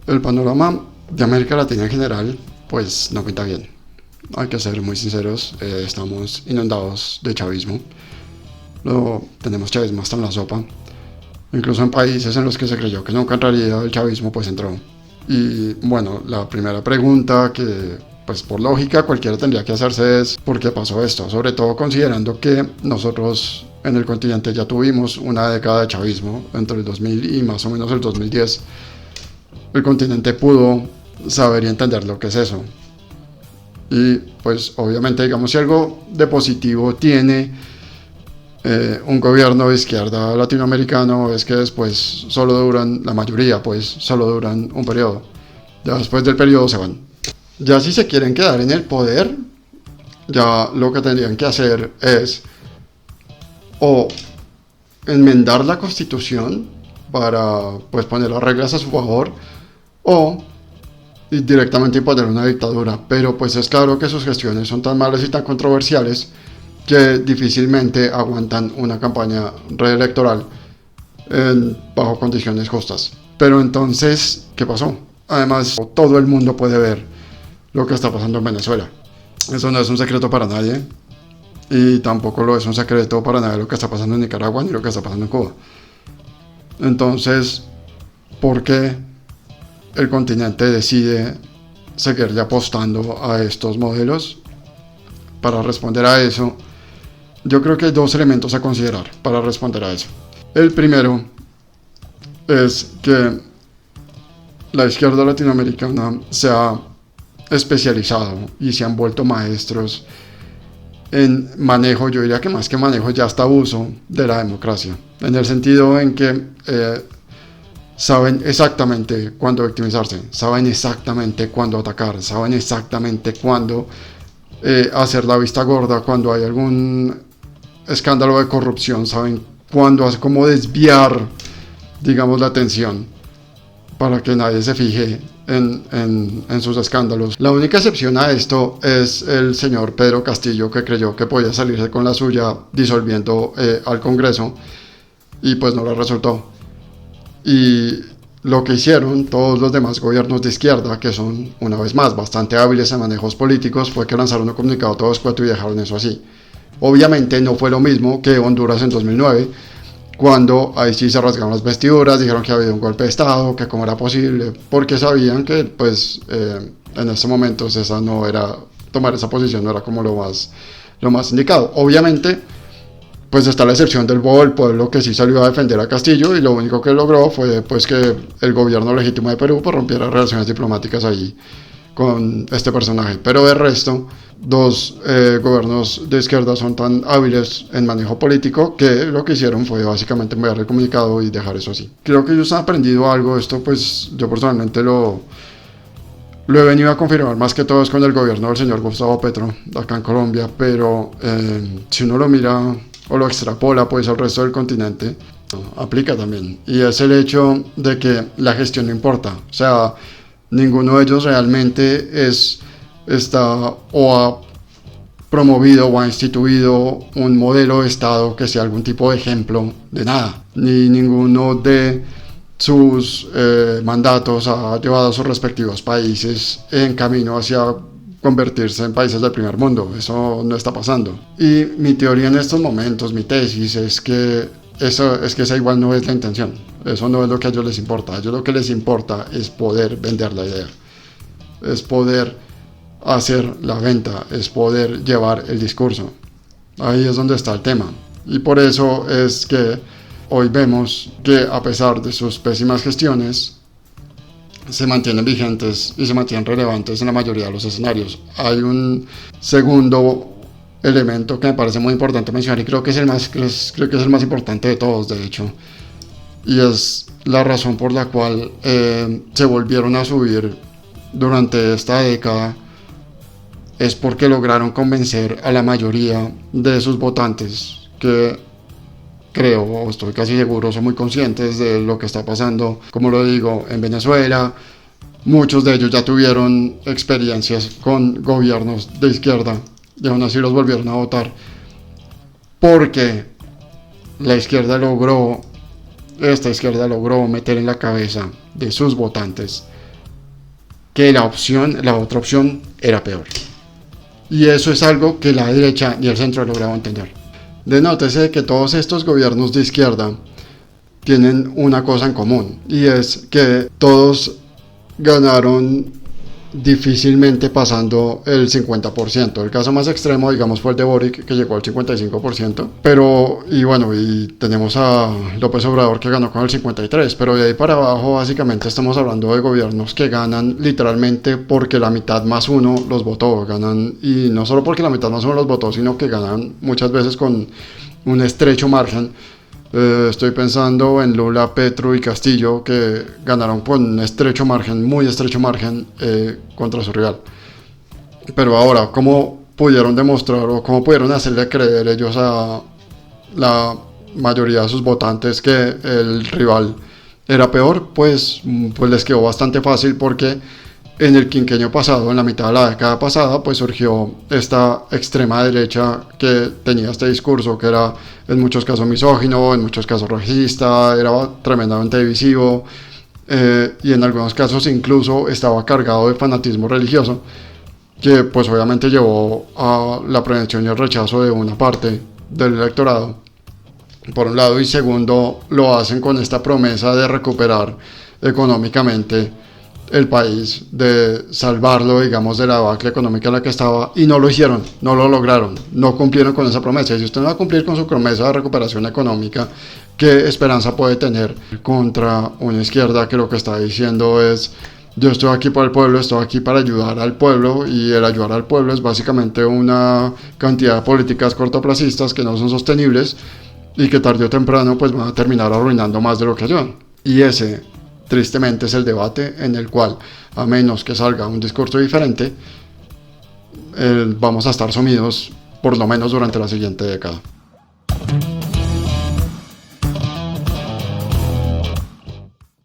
El panorama de América Latina en general, pues no pinta bien. Hay que ser muy sinceros, estamos inundados de chavismo. Tenemos chavismo hasta en la sopa. Incluso en países en los que se creyó que nunca entraría el chavismo, pues entró. Y bueno, la primera pregunta que, pues por lógica, cualquiera tendría que hacerse es ¿por qué pasó esto? Sobre todo considerando que nosotros en el continente ya tuvimos una década de chavismo entre el 2000 y más o menos el 2010. El continente pudo saber y entender lo que es eso. Y pues obviamente, digamos, si algo de positivo tiene un gobierno de izquierda latinoamericano es que después solo duran, la mayoría pues solo duran un periodo. Ya después del periodo se van. Ya si se quieren quedar en el poder, ya lo que tendrían que hacer es o enmendar la constitución para pues poner las reglas a su favor o directamente imponer una dictadura. Pero pues es claro que sus gestiones son tan malas y tan controversiales que difícilmente aguantan una campaña reelectoral bajo condiciones justas. Pero entonces, ¿qué pasó? Además, todo el mundo puede ver lo que está pasando en Venezuela. Eso no es un secreto para nadie. Y tampoco lo es un secreto para nadie lo que está pasando en Nicaragua ni lo que está pasando en Cuba. Entonces, ¿por qué el continente decide seguirle apostando a estos modelos? Para responder a eso, yo creo que hay dos elementos a considerar para responder a eso. El primero es que la izquierda latinoamericana se ha especializado y se han vuelto maestros en manejo, yo diría que más que manejo, ya hasta uso de la democracia, en el sentido en que saben exactamente cuándo victimizarse, saben exactamente cuándo atacar, saben exactamente cuándo hacer la vista gorda cuando hay algún escándalo de corrupción, saben cuándo, cómo desviar, digamos, la atención para que nadie se fije en sus escándalos. La única excepción a esto es el señor Pedro Castillo, que creyó que podía salirse con la suya disolviendo al Congreso y pues no le resultó. Y lo que hicieron todos los demás gobiernos de izquierda, que son una vez más bastante hábiles en manejos políticos, fue que lanzaron un comunicado todo escueto y dejaron eso así. Obviamente no fue lo mismo que Honduras en 2009, cuando ahí sí se rasgaron las vestiduras, dijeron que había habido un golpe de estado, que cómo era posible, porque sabían que pues en ese momento esa no era, tomar esa posición no era como lo más indicado. Obviamente pues está la excepción del Bobo del Pueblo, que sí salió a defender a Castillo y lo único que logró fue pues que el gobierno legítimo de Perú pues, rompiera relaciones diplomáticas ahí con este personaje. Pero de resto, dos gobiernos de izquierda son tan hábiles en manejo político que lo que hicieron fue básicamente enviar el comunicado y dejar eso así. Creo que ellos han aprendido algo. Esto pues yo personalmente lo he venido a confirmar más que todo es con el gobierno del señor Gustavo Petro acá en Colombia, pero si uno lo mira o lo extrapola pues al resto del continente, aplica también, y es el hecho de que la gestión no importa. O sea, ninguno de ellos realmente está o ha promovido o ha instituido un modelo de Estado que sea algún tipo de ejemplo de nada, ni ninguno de sus mandatos ha llevado a sus respectivos países en camino hacia convertirse en países del primer mundo. Eso no está pasando. Y mi teoría en estos momentos, mi tesis, es que esa igual no es la intención. Eso no es lo que a ellos les importa. A ellos lo que les importa es poder vender la idea. Es poder hacer la venta. Es poder llevar el discurso. Ahí es donde está el tema. Y por eso es que hoy vemos que a pesar de sus pésimas gestiones, se mantienen vigentes y se mantienen relevantes en la mayoría de los escenarios. Hay un segundo elemento que me parece muy importante mencionar y creo que es el más importante de todos, de hecho, y es la razón por la cual se volvieron a subir durante esta década. Es porque lograron convencer a la mayoría de sus votantes, que creo, o estoy casi seguro, son muy conscientes de lo que está pasando, como lo digo, en Venezuela. Muchos de ellos ya tuvieron experiencias con gobiernos de izquierda y aún así los volvieron a votar, porque esta izquierda logró meter en la cabeza de sus votantes que la otra opción era peor. Y eso es algo que la derecha y el centro han logrado entender. Denótese que todos estos gobiernos de izquierda tienen una cosa en común, y es que todos ganaron difícilmente pasando el 50%. El caso más extremo, digamos, fue el de Boric, que llegó al 55%. Pero, y bueno, y tenemos a López Obrador, que ganó con el 53%. Pero de ahí para abajo, básicamente estamos hablando de gobiernos que ganan literalmente porque la mitad más uno los votó. Ganan, y no solo porque la mitad más uno los votó, sino que ganan muchas veces con un estrecho margen. Estoy pensando en Lula, Petro y Castillo, que ganaron con un estrecho margen, muy estrecho margen, contra su rival. Pero ahora, ¿cómo pudieron demostrar o cómo pudieron hacerle creer ellos a la mayoría de sus votantes que el rival era peor? Pues les quedó bastante fácil, porque en el quinquenio pasado, en la mitad de la década pasada, pues surgió esta extrema derecha que tenía este discurso que era en muchos casos misógino, en muchos casos racista, era tremendamente divisivo, y en algunos casos incluso estaba cargado de fanatismo religioso, que pues obviamente llevó a la prevención y el rechazo de una parte del electorado, por un lado, y segundo, lo hacen con esta promesa de recuperar económicamente el país, de salvarlo, digamos, de la debacle económica en la que estaba, y no lo hicieron, no lo lograron, no cumplieron con esa promesa. Y si usted no va a cumplir con su promesa de recuperación económica, ¿qué esperanza puede tener contra una izquierda que lo que está diciendo es: yo estoy aquí para el pueblo, estoy aquí para ayudar al pueblo? Y el ayudar al pueblo es básicamente una cantidad de políticas cortoplacistas que no son sostenibles y que tarde o temprano pues van a terminar arruinando más de lo que ayudan. Y ese, tristemente, es el debate en el cual, a menos que salga un discurso diferente, vamos a estar sumidos por lo menos durante la siguiente década.